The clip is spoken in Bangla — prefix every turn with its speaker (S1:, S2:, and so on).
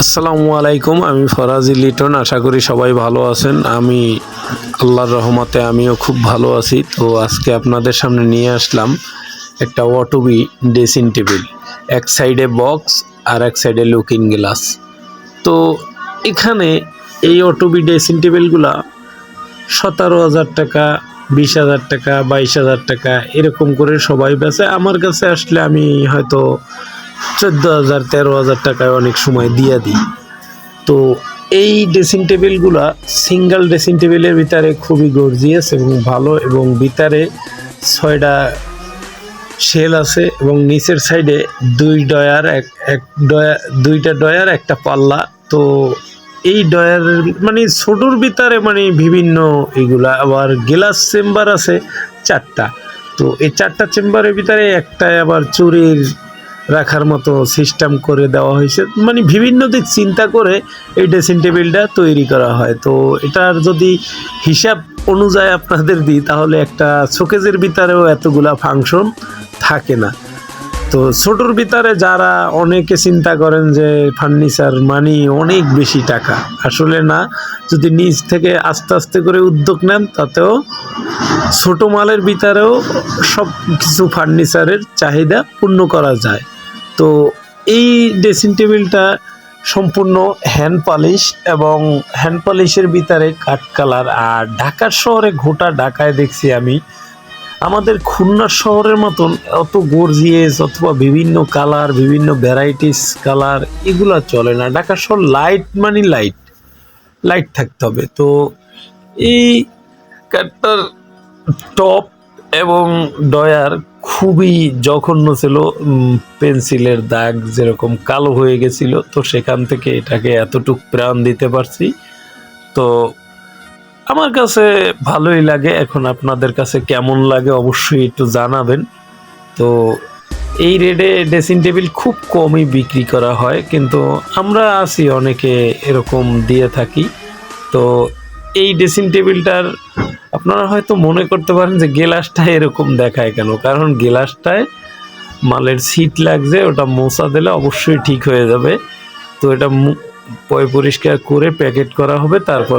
S1: আসসালামু আলাইকুম। আমি ফরাজি লিটন। আশা করি সবাই ভালো আছেন। আমি আল্লাহর রহমতে আমিও খুব ভালো আছি। তো আজকে আপনাদের সামনে নিয়ে আসলাম একটা ওয়াটবি ড্রেসিং টেবিল। এক সাইডে বক্স আর এক সাইডে লুকিং গ্লাস। তো এখানে এই ওয়াটবি ড্রেসিং টেবিলগুলা 17,000 টাকা, 20,000 টাকা, 22,000 টাকা এরকম করে সবাই বেচে। আমার কাছে আসলে আমি হয়তো 14,000 13,000 টাকায় অনেক সময় দিয়ে দিই। তো এই ড্রেসিং টেবিলগুলা সিঙ্গেল ড্রেসিং টেবিলের ভিতরে খুবই গর্জিয়াস এবং ভালো, এবং ভিতরে 6টা শেল আছে এবং নিচের সাইডে দুইটা ডয়ার একটা পাল্লা। তো এই ডয়ার মানে ছোটোর ভিতরে মানে বিভিন্ন এগুলা, আবার গ্লাস চেম্বার আছে 4টা। তো এই 4টা চেম্বারের ভিতরে একটায় আবার চুরির রাখার মতো সিস্টেম করে দেওয়া হয়েছে। মানে বিভিন্ন দিক চিন্তা করে এই ড্রেসিং টেবিলটা তৈরি করা হয়। তো এটার যদি হিসাব অনুযায়ী আপনাদের দিই তাহলে একটা শোকেজের ভিতরেও এতগুলা ফাংশন থাকে না। তো ছোটোর ভিতরে যারা অনেকে চিন্তা করেন যে ফার্নিচার মানে অনেক বেশি টাকা, আসলে না। যদি নিজ থেকে আস্তে আস্তে করে উদ্যোগ নেন তাতেও ছোট মালের ভিতরেও সব কিছু ফার্নিচারের চাহিদা পূর্ণ করা যায়। তো এই ড্রেসিং টেবিলটা সম্পূর্ণ হ্যান্ড পলিশ, এবং হ্যান্ড পলিশের ভিতরে কাঠ কালার। আর ঢাকার শহরে, গোটা ঢাকায় দেখছি আমি, আমাদের খুলনার শহরের মতন অত গর্জিয়াস অথবা বিভিন্ন কালার, বিভিন্ন ভ্যারাইটিস কালার এগুলো চলে না। ঢাকার শহর লাইট মানে লাইট লাইট থাকতে হবে। তো এই কাঠটার টপ এবং ডয়ার খুবই জঘন্য ছিল। পেন্সিলের দাগ যেরকম কালো হয়ে গেছিল, তো সেখান থেকে এটাকে এতটুক প্রাণ দিতে পারছি। তো আমার কাছে ভালোই লাগে। এখন আপনাদের কাছে কেমন লাগে অবশ্যই একটু জানাবেন। তো এই রেটে ড্রেসিং টেবিল খুব কমই বিক্রি করা হয়, কিন্তু আমরা আছি অনেকে এরকম দিয়ে থাকি। তো এই ড্রেসিং টেবিলটার আপনারা হয়তো মনে করতে পারেন যে গ্লাসটা এরকম দেখায় কেন, কারণ গ্লাসটায় মালের সিট লাগছে, ওটা মোছা দিলে অবশ্যই ঠিক হয়ে যাবে। তো এটা পরিষ্কার করে প্যাকেট করা হবে, তারপর